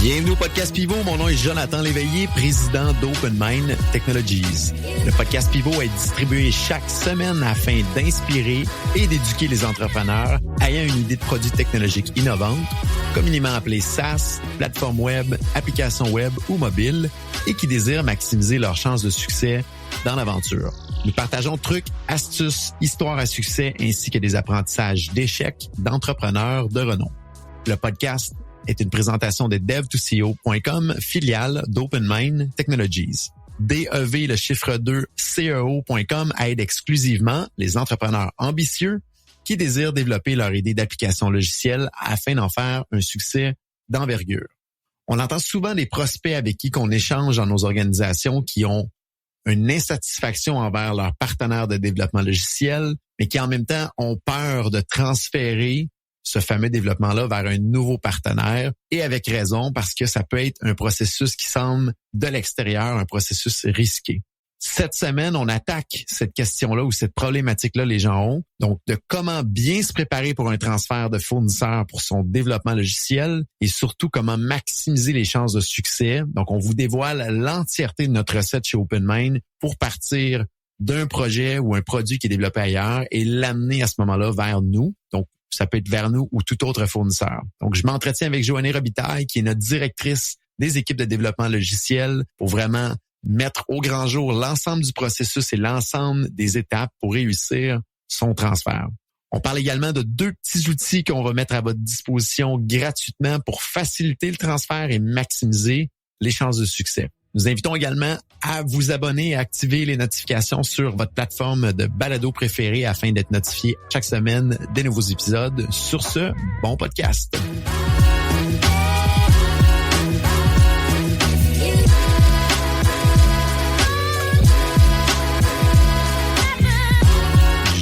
Bienvenue au podcast Pivot. Mon nom est Jonathan Léveillé, président d'Open Technologies. Le podcast Pivot est distribué chaque semaine afin d'inspirer et d'éduquer les entrepreneurs ayant une idée de produit technologique innovante, communément appelée SaaS, plateforme web, application web ou mobile, et qui désirent maximiser leurs chances de succès dans l'aventure. Nous partageons trucs, astuces, histoires à succès ainsi que des apprentissages d'échecs d'entrepreneurs de renom. Le podcast est une présentation de dev2ceo.com, filiale d'Open Technologies. DEV, le chiffre 2, CEO.com aide exclusivement les entrepreneurs ambitieux qui désirent développer leur idée d'application logicielle afin d'en faire un succès d'envergure. On entend souvent des prospects avec qui on échange dans nos organisations qui ont une insatisfaction envers leurs partenaires de développement logiciel, mais qui en même temps ont peur de transférer ce fameux développement-là vers un nouveau partenaire, et avec raison, parce que ça peut être un processus qui semble de l'extérieur, un processus risqué. Cette semaine, on attaque cette question-là ou cette problématique-là les gens ont, donc de comment bien se préparer pour un transfert de fournisseur pour son développement logiciel et surtout comment maximiser les chances de succès. Donc, on vous dévoile l'entièreté de notre recette chez OpenMind pour partir d'un projet ou un produit qui est développé ailleurs et l'amener à ce moment-là vers nous. Donc, ça peut être vers nous ou tout autre fournisseur. Donc, je m'entretiens avec Joanie Robitaille, qui est notre directrice des équipes de développement logiciel, pour vraiment mettre au grand jour l'ensemble du processus et l'ensemble des étapes pour réussir son transfert. On parle également de 2 petits outils qu'on va mettre à votre disposition gratuitement pour faciliter le transfert et maximiser les chances de succès. Nous invitons également à vous abonner et à activer les notifications sur votre plateforme de balado préférée afin d'être notifié chaque semaine des nouveaux épisodes. Sur ce, bon podcast.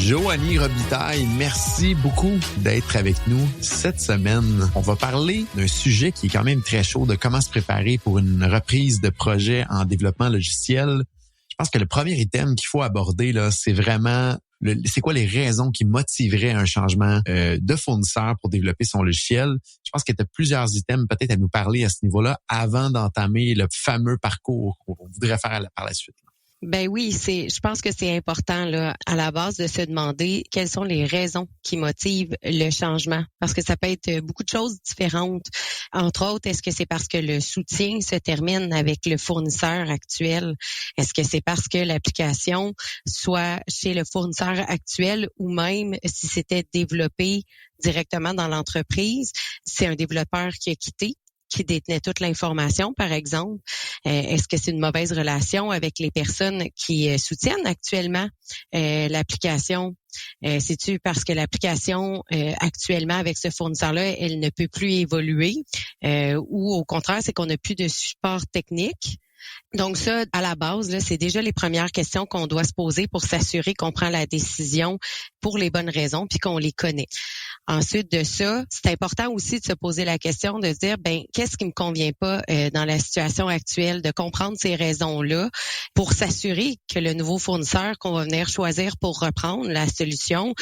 Joanie Robitaille, merci beaucoup d'être avec nous cette semaine. On va parler d'un sujet qui est quand même très chaud, de comment se préparer pour une reprise de projet en développement logiciel. Je pense que le premier item qu'il faut aborder, là, c'est vraiment c'est quoi les raisons qui motiveraient un changement de fournisseur pour développer son logiciel. Je pense qu'il y a plusieurs items peut-être à nous parler à ce niveau-là avant d'entamer le fameux parcours qu'on voudrait faire par la suite. Ben oui, je pense que c'est important là à la base de se demander quelles sont les raisons qui motivent le changement, parce que ça peut être beaucoup de choses différentes. Entre autres, est-ce que c'est parce que le soutien se termine avec le fournisseur actuel? Est-ce que c'est parce que l'application soit chez le fournisseur actuel ou même si c'était développé directement dans l'entreprise, c'est un développeur qui a quitté, qui détenait toute l'information, par exemple? Est-ce que c'est une mauvaise relation avec les personnes qui soutiennent actuellement l'application? C'est-tu parce que l'application actuellement avec ce fournisseur-là, elle ne peut plus évoluer? Ou au contraire, c'est qu'on n'a plus de support technique? Donc ça, à la base, là, c'est déjà les premières questions qu'on doit se poser pour s'assurer qu'on prend la décision pour les bonnes raisons puis qu'on les connaît. Ensuite de ça, c'est important aussi de se poser la question de dire, qu'est-ce qui me convient pas dans la situation actuelle, de comprendre ces raisons-là pour s'assurer que le nouveau fournisseur qu'on va venir choisir pour reprendre la solution,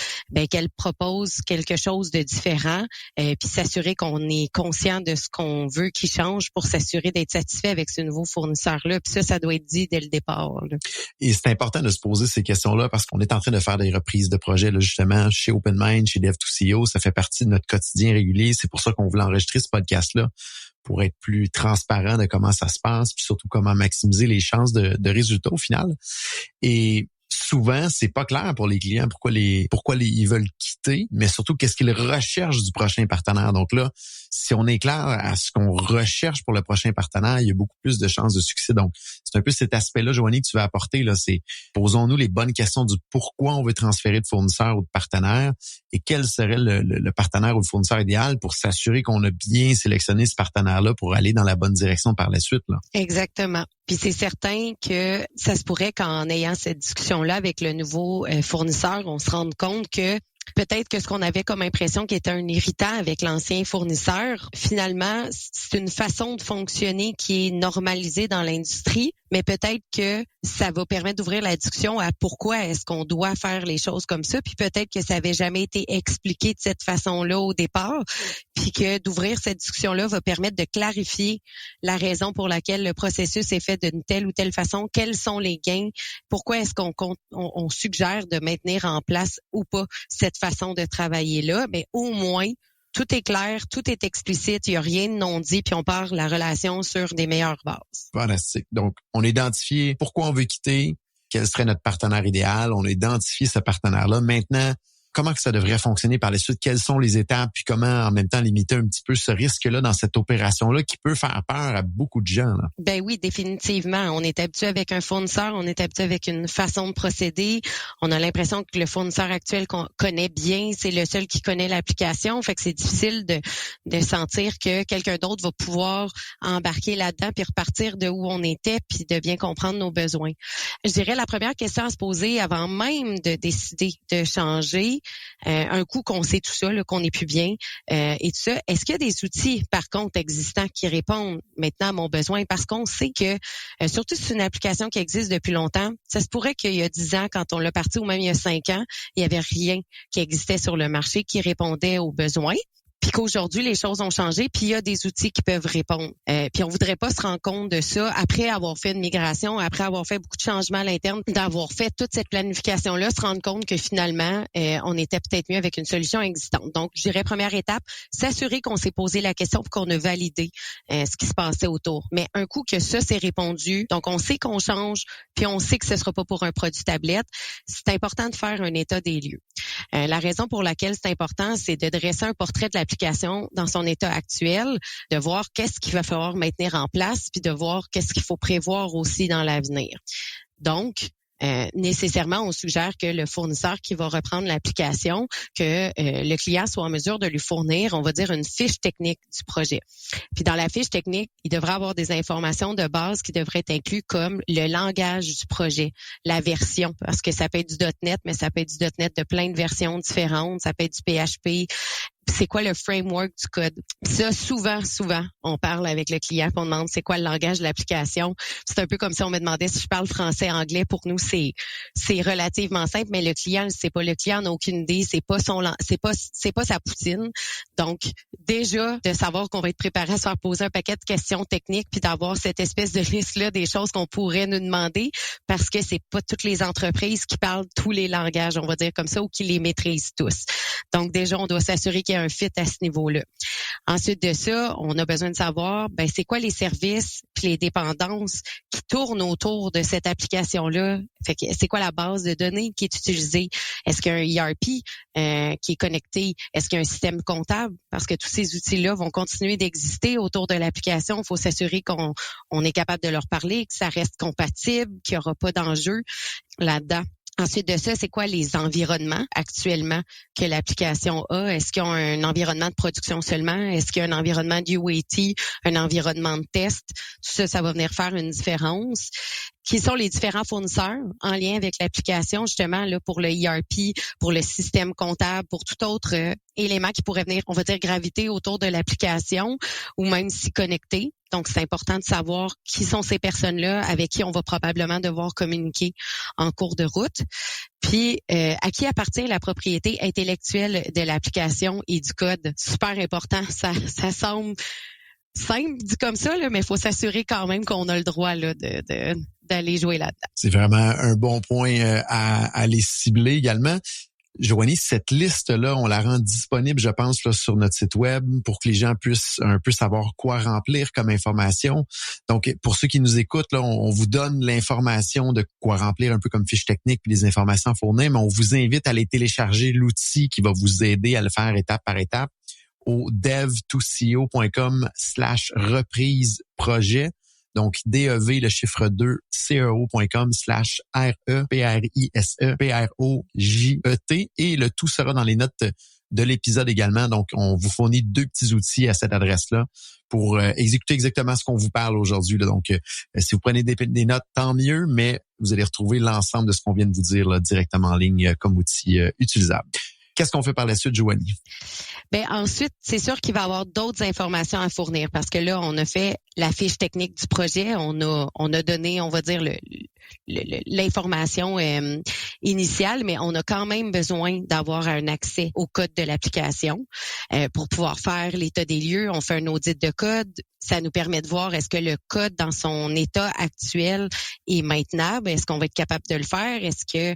qu'elle propose quelque chose de différent, puis s'assurer qu'on est conscient de ce qu'on veut qu'il change pour s'assurer d'être satisfait avec ce nouveau fournisseur-là. Puis ça doit être dit dès le départ, là. Et c'est important de se poser ces questions-là parce qu'on est en train de faire des reprises de projets, là, justement, chez OpenMind, chez Dev2CEO. Ça fait partie de notre quotidien régulier. C'est pour ça qu'on voulait enregistrer ce podcast-là, pour être plus transparent de comment ça se passe, puis surtout comment maximiser les chances de résultats au final. Et souvent, c'est pas clair pour les clients pourquoi ils veulent quitter, mais surtout qu'est-ce qu'ils recherchent du prochain partenaire. Donc là, si on est clair à ce qu'on recherche pour le prochain partenaire, il y a beaucoup plus de chances de succès. Donc, c'est un peu cet aspect-là, Joanie, que tu vas apporter, là. C'est posons-nous les bonnes questions du pourquoi on veut transférer de fournisseur ou de partenaire et quel serait le partenaire ou le fournisseur idéal pour s'assurer qu'on a bien sélectionné ce partenaire-là pour aller dans la bonne direction par la suite, là. Exactement. Puis c'est certain que ça se pourrait qu'en ayant cette discussion-là avec le nouveau fournisseur, on se rende compte que Peut-être que ce qu'on avait comme impression qui était un irritant avec l'ancien fournisseur, finalement, c'est une façon de fonctionner qui est normalisée dans l'industrie, mais peut-être que ça va permettre d'ouvrir la discussion à pourquoi est-ce qu'on doit faire les choses comme ça, puis peut-être que ça avait jamais été expliqué de cette façon-là au départ, puis que d'ouvrir cette discussion-là va permettre de clarifier la raison pour laquelle le processus est fait d'une telle ou telle façon, quels sont les gains, pourquoi est-ce qu'on suggère de maintenir en place ou pas cette façon de travailler là, mais au moins tout est clair, tout est explicite, il n'y a rien de non dit, puis on part la relation sur des meilleures bases. Fantastique. Donc, on a identifié pourquoi on veut quitter, quel serait notre partenaire idéal, on a identifié ce partenaire-là. Maintenant, comment que ça devrait fonctionner par la suite? Quelles sont les étapes? Puis comment, en même temps, limiter un petit peu ce risque-là dans cette opération-là qui peut faire peur à beaucoup de gens, là? Ben oui, définitivement. On est habitué avec un fournisseur, on est habitué avec une façon de procéder. On a l'impression que le fournisseur actuel qu'on connaît bien, c'est le seul qui connaît l'application. Fait que c'est difficile de sentir que quelqu'un d'autre va pouvoir embarquer là-dedans puis repartir de où on était puis de bien comprendre nos besoins. Je dirais la première question à se poser avant même de décider de changer, un coup qu'on sait tout ça, là, qu'on n'est plus bien et tout ça, est-ce qu'il y a des outils, par contre, existants qui répondent maintenant à mon besoin? Parce qu'on sait que, surtout si c'est une application qui existe depuis longtemps, ça se pourrait qu'il y a 10 ans, quand on l'a parti, ou même il y a 5 ans, il n'y avait rien qui existait sur le marché qui répondait aux besoins. Puis qu'aujourd'hui, les choses ont changé, puis il y a des outils qui peuvent répondre. Puis on voudrait pas se rendre compte de ça après avoir fait une migration, après avoir fait beaucoup de changements à l'interne, d'avoir fait toute cette planification-là, se rendre compte que finalement, on était peut-être mieux avec une solution existante. Donc, je dirais première étape, s'assurer qu'on s'est posé la question puis qu'on a validé ce qui se passait autour. Mais un coup que ça s'est répondu, donc on sait qu'on change, puis on sait que ce sera pas pour un produit tablette, c'est important de faire un état des lieux. La raison pour laquelle c'est important, c'est de dresser un portrait de l'application dans son état actuel, de voir qu'est-ce qu'il va falloir maintenir en place, puis de voir qu'est-ce qu'il faut prévoir aussi dans l'avenir. Donc, nécessairement, on suggère que le fournisseur qui va reprendre l'application, que le client soit en mesure de lui fournir, on va dire, une fiche technique du projet. Puis dans la fiche technique, il devrait avoir des informations de base qui devraient être incluses comme le langage du projet, la version, parce que ça peut être du .NET, mais ça peut être du .NET de plein de versions différentes, ça peut être du PHP. C'est quoi le framework du code. Ça, souvent, on parle avec le client, puis on demande c'est quoi le langage de l'application. C'est un peu comme si on me demandait si je parle français, anglais. Pour nous, c'est relativement simple, mais le client ne sait pas. Le client n'a aucune idée. C'est pas sa poutine. Donc, déjà, de savoir qu'on va être préparé à se faire poser un paquet de questions techniques, puis d'avoir cette espèce de liste-là des choses qu'on pourrait nous demander, parce que c'est pas toutes les entreprises qui parlent tous les langages, on va dire comme ça, ou qui les maîtrisent tous. Donc, déjà, on doit s'assurer qu'il y a un fit à ce niveau-là. Ensuite de ça, on a besoin de savoir, c'est quoi les services puis les dépendances qui tournent autour de cette application-là. Fait que c'est quoi la base de données qui est utilisée? Est-ce qu'il y a un ERP qui est connecté? Est-ce qu'il y a un système comptable? Parce que tous ces outils-là vont continuer d'exister autour de l'application. Il faut s'assurer qu'on est capable de leur parler, que ça reste compatible, qu'il n'y aura pas d'enjeu là-dedans. Ensuite de ça, c'est quoi les environnements actuellement que l'application a? Est-ce qu'il y a un environnement de production seulement? Est-ce qu'il y a un environnement de UAT, un environnement de test? Tout ça, ça va venir faire une différence. Qui sont les différents fournisseurs en lien avec l'application, justement, là, pour le ERP, pour le système comptable, pour tout autre élément qui pourrait venir, on va dire, graviter autour de l'application ou même s'y connecter. Donc, c'est important de savoir qui sont ces personnes-là avec qui on va probablement devoir communiquer en cours de route. Puis, à qui appartient la propriété intellectuelle de l'application et du code. Super important. Ça semble simple dit comme ça, là, mais il faut s'assurer quand même qu'on a le droit là, d'aller jouer là-dedans. C'est vraiment un bon point à les cibler également. Joanie, cette liste-là, on la rend disponible, je pense, là, sur notre site web pour que les gens puissent un peu savoir quoi remplir comme information. Donc, pour ceux qui nous écoutent, là, on vous donne l'information de quoi remplir un peu comme fiche technique puis les informations à fournir, mais on vous invite à aller télécharger l'outil qui va vous aider à le faire étape par étape au dev2ceo.com/reprise projet. Donc, DEV, le chiffre 2, CEO.com/REPRISEPROJET. Et le tout sera dans les notes de l'épisode également. Donc, on vous fournit 2 petits outils à cette adresse-là pour exécuter exactement ce qu'on vous parle aujourd'hui. Là. Donc, si vous prenez des notes, tant mieux, mais vous allez retrouver l'ensemble de ce qu'on vient de vous dire là, directement en ligne comme outil utilisable. Qu'est-ce qu'on fait par la suite, Joanie? Ben ensuite, c'est sûr qu'il va y avoir d'autres informations à fournir parce que là, on a fait la fiche technique du projet, on a donné, on va dire l'information initiale, mais on a quand même besoin d'avoir un accès au code de l'application pour pouvoir faire l'état des lieux. On fait un audit de code. Ça nous permet de voir est-ce que le code dans son état actuel est maintenable, est-ce qu'on va être capable de le faire, est-ce que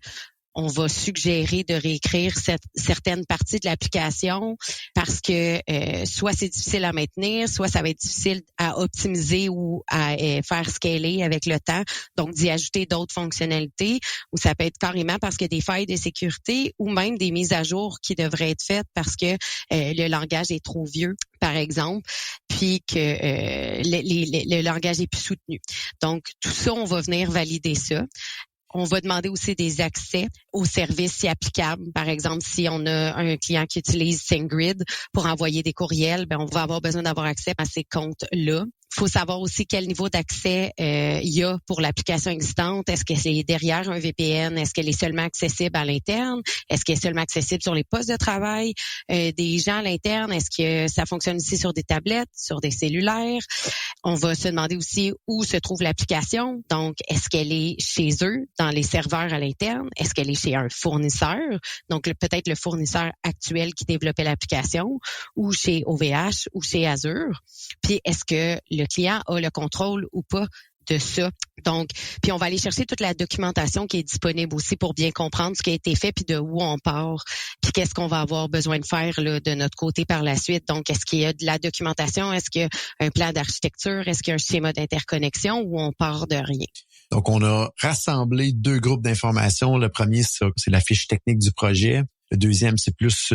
on va suggérer de réécrire certaines parties de l'application parce que soit c'est difficile à maintenir, soit ça va être difficile à optimiser ou à faire scaler avec le temps, donc d'y ajouter d'autres fonctionnalités, ou ça peut être carrément parce qu'il y a des failles de sécurité ou même des mises à jour qui devraient être faites parce que le langage est trop vieux, par exemple, puis que le langage est plus soutenu. Donc, tout ça, on va venir valider ça. On va demander aussi des accès aux services si applicables. Par exemple, si on a un client qui utilise SendGrid pour envoyer des courriels, ben on va avoir besoin d'avoir accès à ces comptes-là. Il faut savoir aussi quel niveau d'accès il y a pour l'application existante. Est-ce que c'est derrière un VPN? Est-ce qu'elle est seulement accessible à l'interne? Est-ce qu'elle est seulement accessible sur les postes de travail des gens à l'interne? Est-ce que ça fonctionne aussi sur des tablettes, sur des cellulaires? On va se demander aussi où se trouve l'application. Donc, est-ce qu'elle est chez eux, dans les serveurs à l'interne? Est-ce qu'elle est chez un fournisseur? Donc, peut-être le fournisseur actuel qui développait l'application, ou chez OVH, ou chez Azure. Puis, est-ce que le client a le contrôle ou pas de ça? Donc, puis on va aller chercher toute la documentation qui est disponible aussi pour bien comprendre ce qui a été fait puis de où on part, puis qu'est-ce qu'on va avoir besoin de faire là, de notre côté par la suite. Donc, est-ce qu'il y a de la documentation? Est-ce qu'il y a un plan d'architecture? Est-ce qu'il y a un schéma d'interconnexion ou on part de rien? Donc, on a rassemblé 2 groupes d'informations. Le premier, c'est la fiche technique du projet. Le deuxième, c'est plus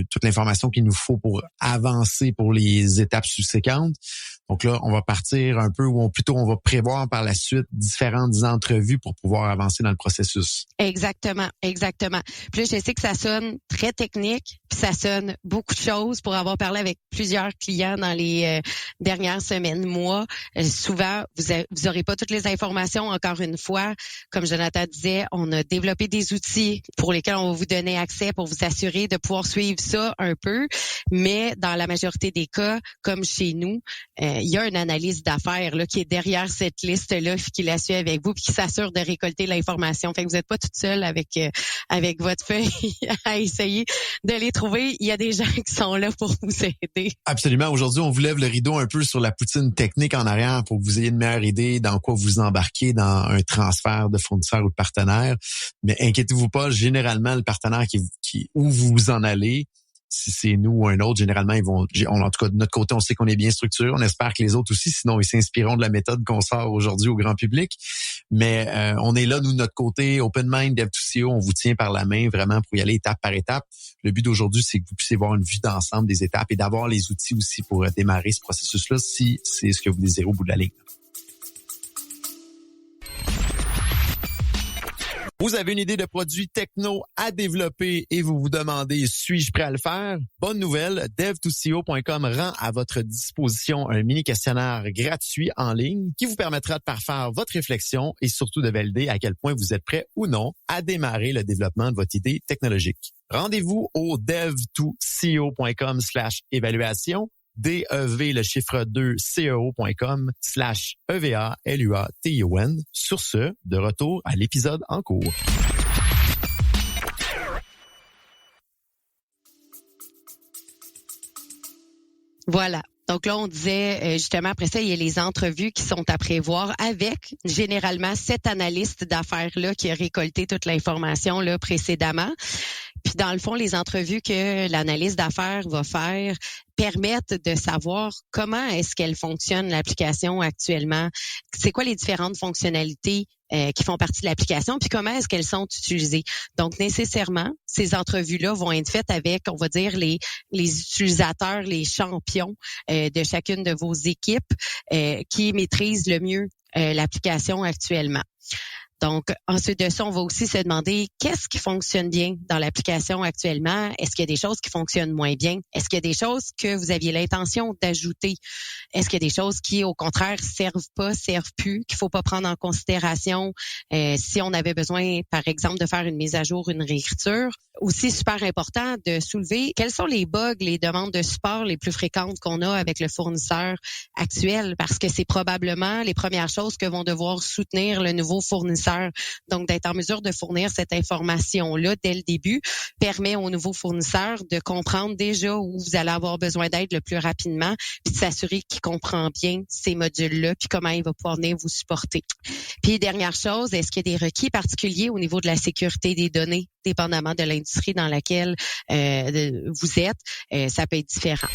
toute l'information qu'il nous faut pour avancer pour les étapes subséquentes. Donc là, on va partir un peu, ou plutôt on va prévoir par la suite différentes entrevues pour pouvoir avancer dans le processus. Exactement. Puis là, je sais que ça sonne très technique, puis ça sonne beaucoup de choses pour avoir parlé avec plusieurs clients dans les dernières semaines, mois. Souvent, vous aurez pas toutes les informations. Encore une fois, comme Jonathan disait, on a développé des outils pour lesquels on va vous donner accès pour vous assurer de pouvoir suivre ça un peu. Mais dans la majorité des cas, comme chez nous, il y a une analyse d'affaires là qui est derrière cette liste-là, qui la suit avec vous, puis qui s'assure de récolter l'information. Fait que vous n'êtes pas toute seule avec votre feuille à essayer de les trouver. Il y a des gens qui sont là pour vous aider. Absolument. Aujourd'hui, on vous lève le rideau un peu sur la poutine technique en arrière pour que vous ayez une meilleure idée dans quoi vous embarquez dans un transfert de fournisseur ou de partenaire. Mais inquiétez-vous pas, généralement, le partenaire où vous en allez, si c'est nous ou un autre, généralement, en tout cas, de notre côté, on sait qu'on est bien structuré. On espère que les autres aussi, sinon ils s'inspireront de la méthode qu'on sort aujourd'hui au grand public. Mais on est là, nous, de notre côté, Open Mind, Dev2CO, on vous tient par la main vraiment pour y aller étape par étape. Le but d'aujourd'hui, c'est que vous puissiez avoir une vue d'ensemble des étapes et d'avoir les outils aussi pour démarrer ce processus-là, si c'est ce que vous désirez au bout de la ligne. Vous avez une idée de produit techno à développer et vous vous demandez, suis-je prêt à le faire? Bonne nouvelle, dev2co.com rend à votre disposition un mini questionnaire gratuit en ligne qui vous permettra de parfaire votre réflexion et surtout de valider à quel point vous êtes prêt ou non à démarrer le développement de votre idée technologique. Rendez-vous au dev2co.com/évaluation, DEV le chiffre 2 CEO.com/EVALUATION. Sur ce, de retour à l'épisode en cours. Voilà. Donc là, on disait justement, après ça, il y a les entrevues qui sont à prévoir avec généralement cet analyste d'affaires-là qui a récolté toute l'information là précédemment. Puis dans le fond, les entrevues que l'analyste d'affaires va faire permettent de savoir comment est-ce qu'elle fonctionne l'application actuellement, c'est quoi les différentes fonctionnalités qui font partie de l'application, puis comment est-ce qu'elles sont utilisées. Donc, nécessairement, ces entrevues-là vont être faites avec, on va dire, les utilisateurs, les champions de chacune de vos équipes qui maîtrisent le mieux l'application actuellement. Donc, ensuite de ça, on va aussi se demander qu'est-ce qui fonctionne bien dans l'application actuellement? Est-ce qu'il y a des choses qui fonctionnent moins bien? Est-ce qu'il y a des choses que vous aviez l'intention d'ajouter? Est-ce qu'il y a des choses qui, au contraire, servent plus, qu'il faut pas prendre en considération si on avait besoin, par exemple, de faire une mise à jour, une réécriture? Aussi, super important de soulever quels sont les bugs, les demandes de support les plus fréquentes qu'on a avec le fournisseur actuel, parce que c'est probablement les premières choses que vont devoir soutenir le nouveau fournisseur. Donc, d'être en mesure de fournir cette information-là dès le début permet au nouveau fournisseur de comprendre déjà où vous allez avoir besoin d'aide le plus rapidement, puis de s'assurer qu'il comprend bien ces modules-là, puis comment il va pouvoir venir vous supporter. Puis, dernière chose, est-ce qu'il y a des requis particuliers au niveau de la sécurité des données, dépendamment de l'industrie dans laquelle vous êtes? Ça peut être différent.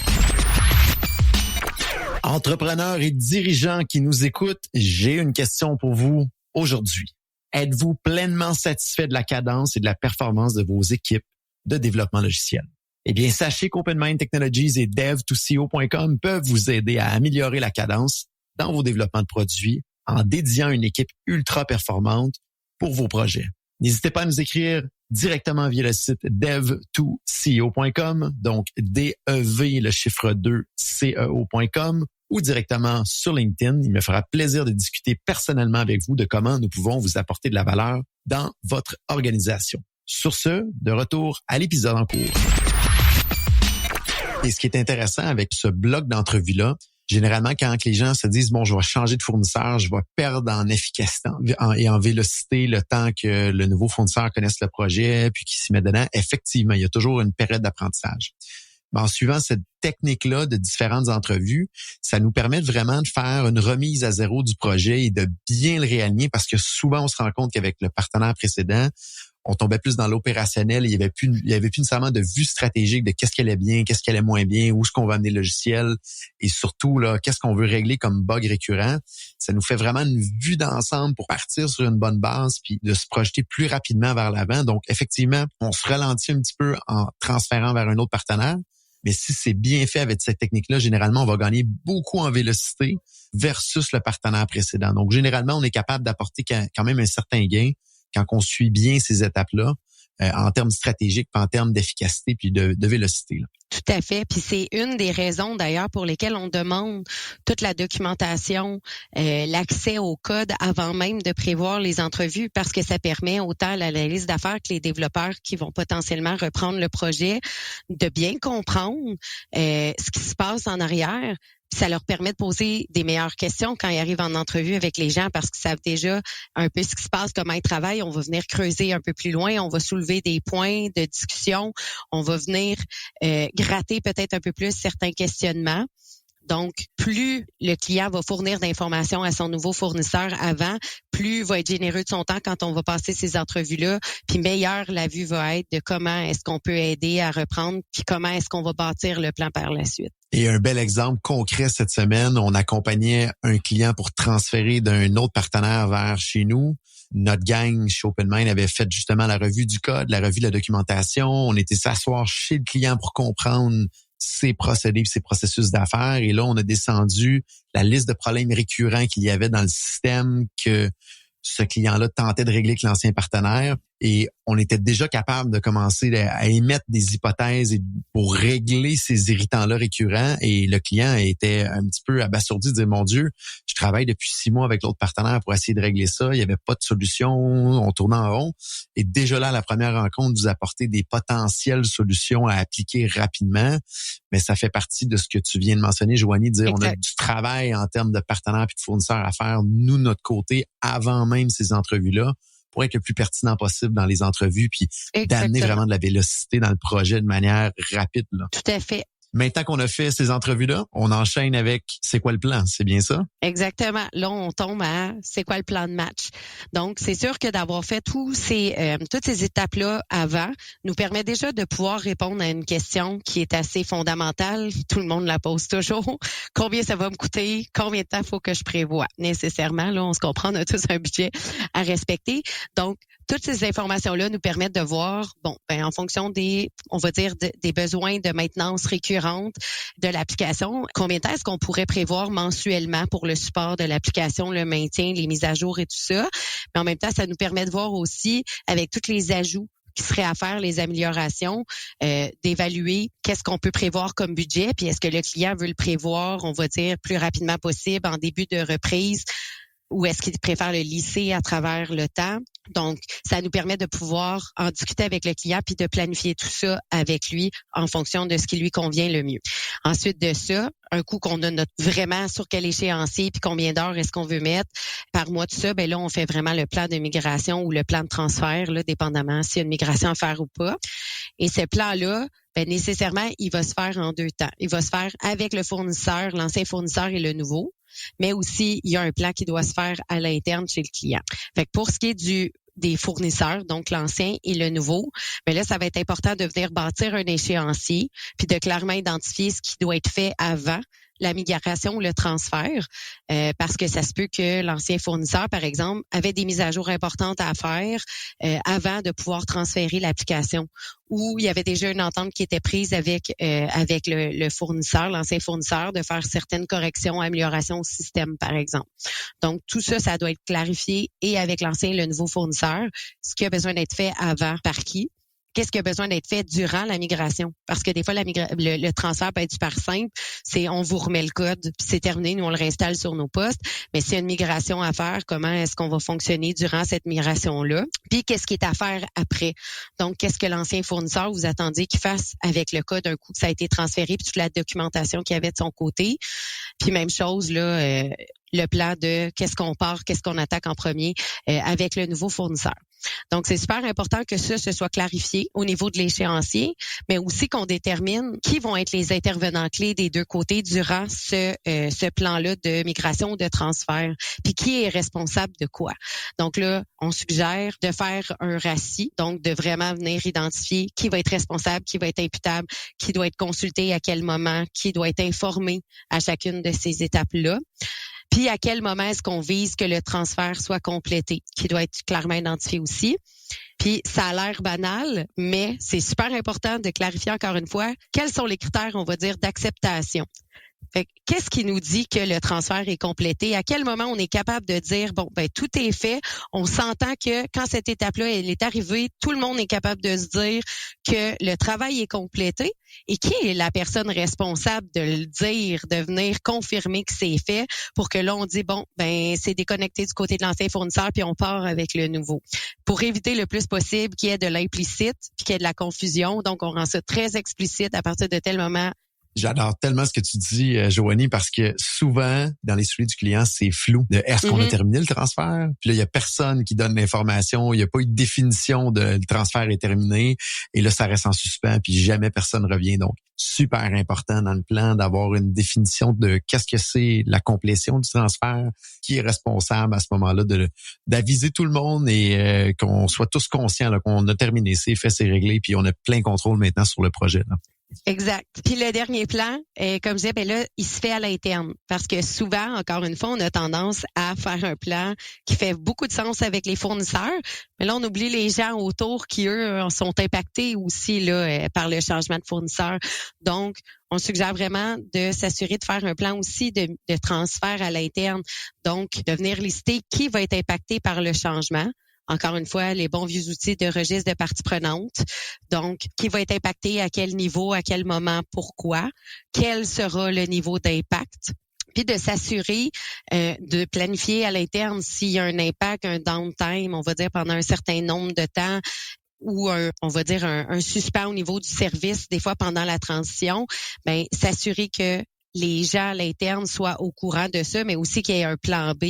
Entrepreneurs et dirigeants qui nous écoutent, j'ai une question pour vous aujourd'hui. Êtes-vous pleinement satisfait de la cadence et de la performance de vos équipes de développement logiciel? Eh bien, sachez qu'OpenMind Technologies et dev2co.com peuvent vous aider à améliorer la cadence dans vos développements de produits en dédiant une équipe ultra performante pour vos projets. N'hésitez pas à nous écrire directement via le site dev2co.com, donc DEV, le chiffre 2, CEO.com, ou directement sur LinkedIn. Il me fera plaisir de discuter personnellement avec vous de comment nous pouvons vous apporter de la valeur dans votre organisation. Sur ce, de retour à l'épisode en cours. Et ce qui est intéressant avec ce bloc d'entrevue-là, généralement, quand les gens se disent « Bon, je vais changer de fournisseur, je vais perdre en efficacité et en vélocité le temps que le nouveau fournisseur connaisse le projet puis qu'il s'y met dedans », effectivement, il y a toujours une période d'apprentissage. Mais en suivant cette technique-là de différentes entrevues, ça nous permet vraiment de faire une remise à zéro du projet et de bien le réaligner parce que souvent, on se rend compte qu'avec le partenaire précédent, on tombait plus dans l'opérationnel. Il y avait plus nécessairement de vue stratégique de qu'est-ce qui allait bien, qu'est-ce qui allait moins bien, où est-ce qu'on va amener le logiciel et surtout, là, qu'est-ce qu'on veut régler comme bug récurrent. Ça nous fait vraiment une vue d'ensemble pour partir sur une bonne base puis de se projeter plus rapidement vers l'avant. Donc, effectivement, on se ralentit un petit peu en transférant vers un autre partenaire. Mais si c'est bien fait avec cette technique-là, généralement, on va gagner beaucoup en vélocité versus le partenaire précédent. Donc, généralement, on est capable d'apporter quand même un certain gain quand on suit bien ces étapes-là en termes stratégiques, puis en termes d'efficacité puis de vélocité. Là. Tout à fait. Puis c'est une des raisons d'ailleurs pour lesquelles on demande toute la documentation, l'accès au code avant même de prévoir les entrevues parce que ça permet autant à l'analyse d'affaires que les développeurs qui vont potentiellement reprendre le projet de bien comprendre ce qui se passe en arrière. Ça leur permet de poser des meilleures questions quand ils arrivent en entrevue avec les gens parce qu'ils savent déjà un peu ce qui se passe, comment ils travaillent. On va venir creuser un peu plus loin, on va soulever des points de discussion, on va venir gratter peut-être un peu plus certains questionnements. Donc, plus le client va fournir d'informations à son nouveau fournisseur avant, plus il va être généreux de son temps quand on va passer ces entrevues-là, puis meilleure la vue va être de comment est-ce qu'on peut aider à reprendre, puis comment est-ce qu'on va bâtir le plan par la suite. Et un bel exemple concret cette semaine, on accompagnait un client pour transférer d'un autre partenaire vers chez nous. Notre gang chez OpenMind avait fait justement la revue du code, la revue de la documentation. On était s'asseoir chez le client pour comprendre ses procédés, ses processus d'affaires. Et là, on a descendu la liste de problèmes récurrents qu'il y avait dans le système que ce client-là tentait de régler avec l'ancien partenaire. Et on était déjà capable de commencer à émettre des hypothèses pour régler ces irritants-là récurrents. Et le client était un petit peu abasourdi de dire, mon Dieu, je travaille depuis 6 mois avec l'autre partenaire pour essayer de régler ça. Il n'y avait pas de solution. On tournait en rond. Et déjà là, à la première rencontre, vous apportez des potentielles solutions à appliquer rapidement. Mais ça fait partie de ce que tu viens de mentionner, Joanie, de dire exact. On a du travail en termes de partenaires et de fournisseurs à faire, nous, de notre côté, avant même ces entrevues-là, pour être le plus pertinent possible dans les entrevues puis d'amener vraiment de la vélocité dans le projet de manière rapide. Là. Tout à fait. Maintenant qu'on a fait ces entrevues-là, on enchaîne avec « C'est quoi le plan ?» C'est bien ça? Exactement. Là, on tombe à « C'est quoi le plan de match ?» Donc, c'est sûr que d'avoir fait toutes ces étapes-là avant nous permet déjà de pouvoir répondre à une question qui est assez fondamentale. Tout le monde la pose toujours. Combien ça va me coûter? Combien de temps faut que je prévoie? Nécessairement, là, on se comprend, on a tous un budget à respecter. Donc, toutes ces informations-là nous permettent de voir, en fonction des besoins de maintenance récurrente de l'application, combien de temps est-ce qu'on pourrait prévoir mensuellement pour le support de l'application, le maintien, les mises à jour et tout ça. Mais en même temps, ça nous permet de voir aussi, avec tous les ajouts qui seraient à faire, les améliorations, d'évaluer qu'est-ce qu'on peut prévoir comme budget, puis est-ce que le client veut le prévoir, on va dire, plus rapidement possible en début de reprise, ou est-ce qu'il préfère le lisser à travers le temps. Donc, ça nous permet de pouvoir en discuter avec le client puis de planifier tout ça avec lui en fonction de ce qui lui convient le mieux. Ensuite de ça, un coup qu'on a vraiment sur quel échéancier puis combien d'heures est-ce qu'on veut mettre par mois de ça, là, on fait vraiment le plan de migration ou le plan de transfert, là, dépendamment s'il y a une migration à faire ou pas. Et ce plan-là, nécessairement, il va se faire en 2 temps. Il va se faire avec le fournisseur, l'ancien fournisseur et le nouveau. Mais aussi, il y a un plan qui doit se faire à l'interne chez le client. Fait que pour ce qui est des fournisseurs, donc l'ancien et le nouveau, mais là, ça va être important de venir bâtir un échéancier puis de clairement identifier ce qui doit être fait avant la migration ou le transfert, parce que ça se peut que l'ancien fournisseur, par exemple, avait des mises à jour importantes à faire avant de pouvoir transférer l'application, ou il y avait déjà une entente qui était prise avec le fournisseur, l'ancien fournisseur, de faire certaines corrections, améliorations au système, par exemple. Donc, tout ça, ça doit être clarifié et avec l'ancien et le nouveau fournisseur, ce qui a besoin d'être fait avant, par qui. Qu'est-ce qui a besoin d'être fait durant la migration? Parce que des fois, le transfert peut être super simple. C'est on vous remet le code, puis c'est terminé, nous on le réinstalle sur nos postes. Mais s'il y a une migration à faire, comment est-ce qu'on va fonctionner durant cette migration-là? Puis qu'est-ce qui est à faire après? Donc, qu'est-ce que l'ancien fournisseur vous attendiez qu'il fasse avec le code d'un coup que ça a été transféré, puis toute la documentation qu'il y avait de son côté? Puis même chose, là, le plan de qu'est-ce qu'on part, qu'est-ce qu'on attaque en premier avec le nouveau fournisseur. Donc, c'est super important que ça se soit clarifié au niveau de l'échéancier, mais aussi qu'on détermine qui vont être les intervenants clés des 2 côtés durant ce plan-là de migration ou de transfert, puis qui est responsable de quoi. Donc là, on suggère de faire un RACI, donc de vraiment venir identifier qui va être responsable, qui va être imputable, qui doit être consulté à quel moment, qui doit être informé à chacune de ces étapes-là. Puis à quel moment est-ce qu'on vise que le transfert soit complété, qui doit être clairement identifié aussi. Puis ça a l'air banal, mais c'est super important de clarifier encore une fois quels sont les critères, on va dire, d'acceptation. Fait, qu'est-ce qui nous dit que le transfert est complété? À quel moment on est capable de dire, tout est fait. On s'entend que quand cette étape-là, elle est arrivée, tout le monde est capable de se dire que le travail est complété. Et qui est la personne responsable de le dire, de venir confirmer que c'est fait pour que là, on dit, c'est déconnecté du côté de l'ancien fournisseur puis on part avec le nouveau. Pour éviter le plus possible qu'il y ait de l'implicite puis qu'il y ait de la confusion. Donc, on rend ça très explicite à partir de tel moment. J'adore tellement ce que tu dis, Joanie, parce que souvent, dans les souliers du client, c'est flou. Est-ce qu'on a terminé le transfert? Puis là, il y a personne qui donne l'information. Il n'y a pas eu de définition de le transfert est terminé. Et là, ça reste en suspens, puis jamais personne revient. Donc, super important dans le plan d'avoir une définition de qu'est-ce que c'est la complétion du transfert, qui est responsable à ce moment-là d'aviser tout le monde et qu'on soit tous conscients là, qu'on a terminé, c'est fait, c'est réglé, puis on a plein contrôle maintenant sur le projet, là. Exact. Puis le dernier plan, comme je disais, là, il se fait à l'interne. Parce que souvent, encore une fois, on a tendance à faire un plan qui fait beaucoup de sens avec les fournisseurs. Mais là, on oublie les gens autour qui, eux, sont impactés aussi là par le changement de fournisseur. Donc, on suggère vraiment de s'assurer de faire un plan aussi de transfert à l'interne. Donc, de venir lister qui va être impacté par le changement. Encore une fois, les bons vieux outils de registre de parties prenantes. Donc, qui va être impacté, à quel niveau, à quel moment, pourquoi, quel sera le niveau d'impact. Puis de s'assurer de planifier à l'interne s'il y a un impact, un downtime, on va dire pendant un certain nombre de temps, ou un suspens au niveau du service, des fois pendant la transition, s'assurer que les gens à l'interne soient au courant de ça, mais aussi qu'il y ait un plan B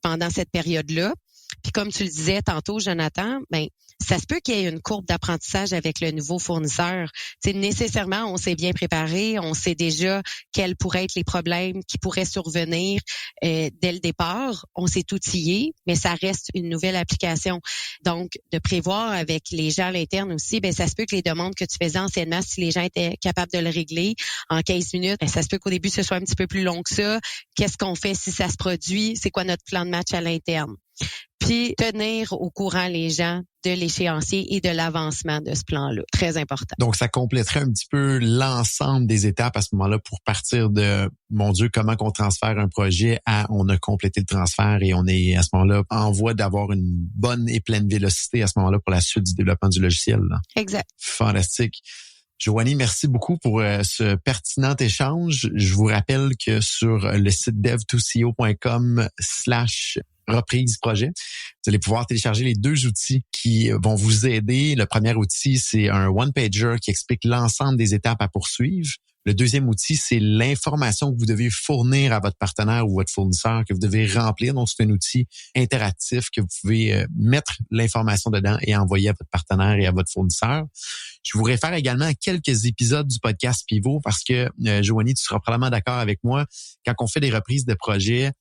pendant cette période-là. Puis comme tu le disais tantôt, Jonathan, ça se peut qu'il y ait une courbe d'apprentissage avec le nouveau fournisseur. T'sais, nécessairement, on s'est bien préparé, on sait déjà quels pourraient être les problèmes qui pourraient survenir dès le départ. On s'est outillé, mais ça reste une nouvelle application. Donc, de prévoir avec les gens à l'interne aussi, ça se peut que les demandes que tu faisais anciennement, si les gens étaient capables de le régler en 15 minutes, ça se peut qu'au début, ce soit un petit peu plus long que ça. Qu'est-ce qu'on fait si ça se produit? C'est quoi notre plan de match à l'interne? puis tenir au courant les gens de l'échéancier et de l'avancement de ce plan-là. Très important. Donc, ça compléterait un petit peu l'ensemble des étapes à ce moment-là pour partir de, mon Dieu, comment qu'on transfère un projet à on a complété le transfert et on est à ce moment-là en voie d'avoir une bonne et pleine vélocité à ce moment-là pour la suite du développement du logiciel. Là. Exact. Fantastique. Joanie, merci beaucoup pour ce pertinent échange. Je vous rappelle que sur le site dev2co.com/reprise projet, vous allez pouvoir télécharger les 2 outils qui vont vous aider. Le premier outil, c'est un one-pager qui explique l'ensemble des étapes à poursuivre. Le deuxième outil, c'est l'information que vous devez fournir à votre partenaire ou votre fournisseur, que vous devez remplir. Donc, c'est un outil interactif que vous pouvez mettre l'information dedans et envoyer à votre partenaire et à votre fournisseur. Je vous réfère également à quelques épisodes du podcast Pivot parce que, Joanie, tu seras probablement d'accord avec moi, quand on fait des reprises de projets,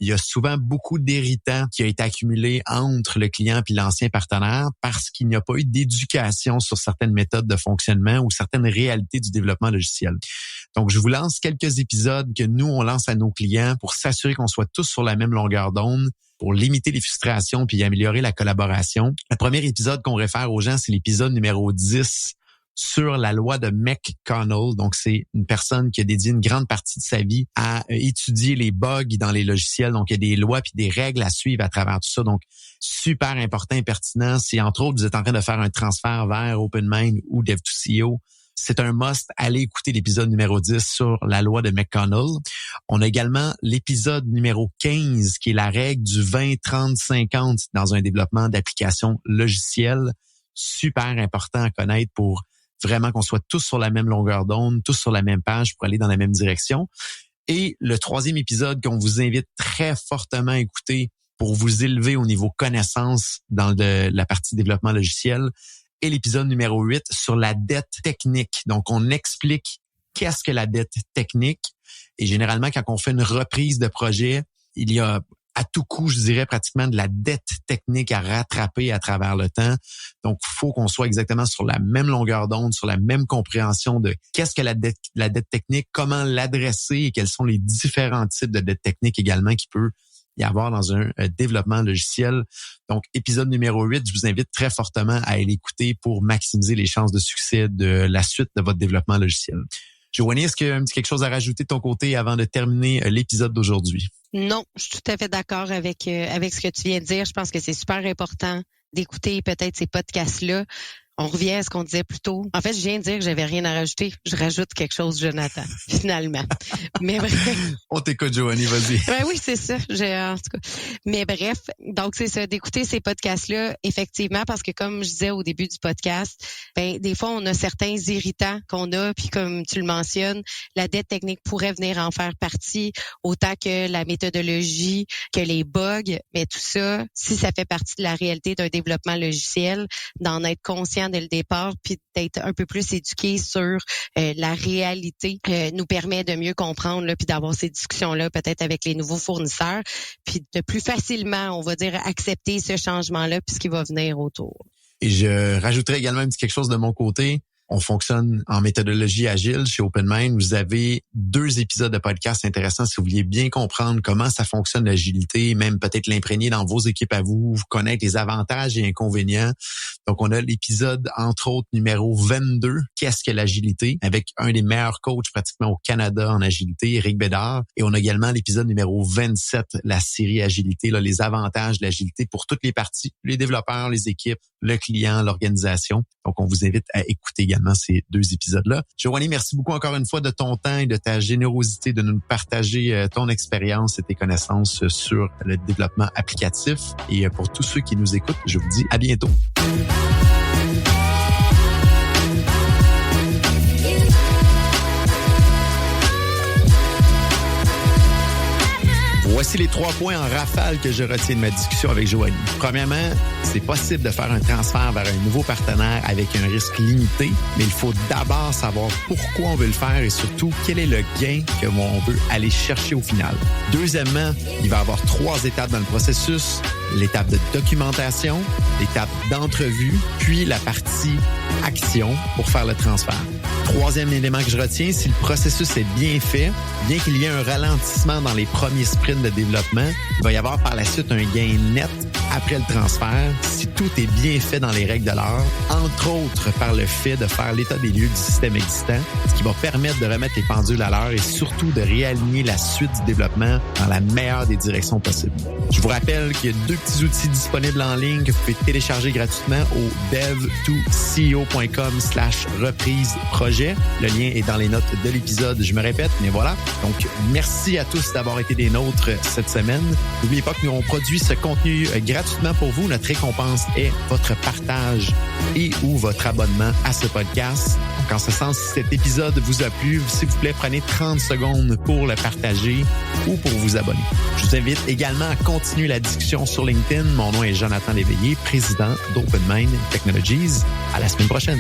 il y a souvent beaucoup d'héritants qui a été accumulé entre le client puis l'ancien partenaire parce qu'il n'y a pas eu d'éducation sur certaines méthodes de fonctionnement ou certaines réalités du développement logiciel. Donc, je vous lance quelques épisodes que nous, on lance à nos clients pour s'assurer qu'on soit tous sur la même longueur d'onde, pour limiter les frustrations puis améliorer la collaboration. Le premier épisode qu'on réfère aux gens, c'est l'épisode numéro 10 sur la loi de McConnell. Donc, c'est une personne qui a dédié une grande partie de sa vie à étudier les bugs dans les logiciels. Donc, il y a des lois puis des règles à suivre à travers tout ça. Donc, super important et pertinent. Si, entre autres, vous êtes en train de faire un transfert vers OpenMind ou Dev2CO, c'est un must. Allez écouter l'épisode numéro 10 sur la loi de McConnell. On a également l'épisode numéro 15 qui est la règle du 20-30-50 dans un développement d'applications logicielles. Super important à connaître pour vraiment qu'on soit tous sur la même longueur d'onde, tous sur la même page pour aller dans la même direction. Et le troisième épisode qu'on vous invite très fortement à écouter pour vous élever au niveau connaissance dans la partie développement logiciel est l'épisode numéro 8 sur la dette technique. Donc, on explique qu'est-ce que la dette technique. Et généralement, quand on fait une reprise de projet, il y a à tout coup, je dirais pratiquement de la dette technique à rattraper à travers le temps. Donc, il faut qu'on soit exactement sur la même longueur d'onde, sur la même compréhension de qu'est-ce que la dette technique, comment l'adresser et quels sont les différents types de dette technique également qui peut y avoir dans un développement logiciel. Donc, épisode numéro 8, je vous invite très fortement à aller l'écouter pour maximiser les chances de succès de la suite de votre développement logiciel. Joanie, est-ce qu'il y a quelque chose à rajouter de ton côté avant de terminer l'épisode d'aujourd'hui? Non, je suis tout à fait d'accord avec ce que tu viens de dire. Je pense que c'est super important d'écouter peut-être ces podcasts-là. On revient à ce qu'on disait plus tôt. En fait, je viens de dire que j'avais rien à rajouter. Je rajoute quelque chose, Jonathan, finalement. Mais bref. On t'écoute, Joanie, vas-y. Ben oui, c'est ça. En tout cas. Mais bref, donc c'est ça, d'écouter ces podcasts-là, effectivement, parce que comme je disais au début du podcast, ben des fois, on a certains irritants qu'on a, puis comme tu le mentionnes, la dette technique pourrait venir en faire partie, autant que la méthodologie, que les bugs, mais tout ça, si ça fait partie de la réalité d'un développement logiciel, d'en être conscient dès le départ, puis d'être un peu plus éduqué sur la réalité, nous permet de mieux comprendre, là, puis d'avoir ces discussions-là peut-être avec les nouveaux fournisseurs, puis de plus facilement, on va dire, accepter ce changement-là, puis ce qui va venir autour. Et je rajouterais également un petit quelque chose de mon côté. On fonctionne en méthodologie agile chez OpenMind. Vous avez 2 épisodes de podcast intéressants si vous vouliez bien comprendre comment ça fonctionne l'agilité, même peut-être l'imprégner dans vos équipes à vous connaître les avantages et inconvénients. Donc, on a l'épisode, entre autres, numéro 22, qu'est-ce que l'agilité, avec un des meilleurs coachs pratiquement au Canada en agilité, Eric Bédard. Et on a également l'épisode numéro 27, la série agilité, là, les avantages de l'agilité pour toutes les parties, les développeurs, les équipes, le client, l'organisation. Donc, on vous invite à écouter également ces 2 épisodes-là. Joanie, merci beaucoup encore une fois de ton temps et de ta générosité de nous partager ton expérience et tes connaissances sur le développement applicatif. Et pour tous ceux qui nous écoutent, je vous dis à bientôt. Voici les 3 points en rafale que je retiens de ma discussion avec Joanie. Premièrement, c'est possible de faire un transfert vers un nouveau partenaire avec un risque limité, mais il faut d'abord savoir pourquoi on veut le faire et surtout quel est le gain que on veut aller chercher au final. Deuxièmement, il va y avoir 3 étapes dans le processus. L'étape de documentation, l'étape d'entrevue, puis la partie action pour faire le transfert. Troisième élément que je retiens, si le processus est bien fait, bien qu'il y ait un ralentissement dans les premiers sprints de développement. Il va y avoir par la suite un gain net après le transfert si tout est bien fait dans les règles de l'art, entre autres par le fait de faire l'état des lieux du système existant, ce qui va permettre de remettre les pendules à l'heure et surtout de réaligner la suite du développement dans la meilleure des directions possibles. Je vous rappelle qu'il y a 2 petits outils disponibles en ligne que vous pouvez télécharger gratuitement au dev2ceo.com/reprise projet. Le lien est dans les notes de l'épisode, je me répète, mais voilà. Donc, merci à tous d'avoir été des nôtres cette semaine. N'oubliez pas que nous, on produit ce contenu gratuitement pour vous. Notre récompense est votre partage et ou votre abonnement à ce podcast. Donc, en ce sens, si cet épisode vous a plu, s'il vous plaît, prenez 30 secondes pour le partager ou pour vous abonner. Je vous invite également à continuer la discussion sur LinkedIn. Mon nom est Jonathan Léveillé, président d'Open Mind Technologies. À la semaine prochaine.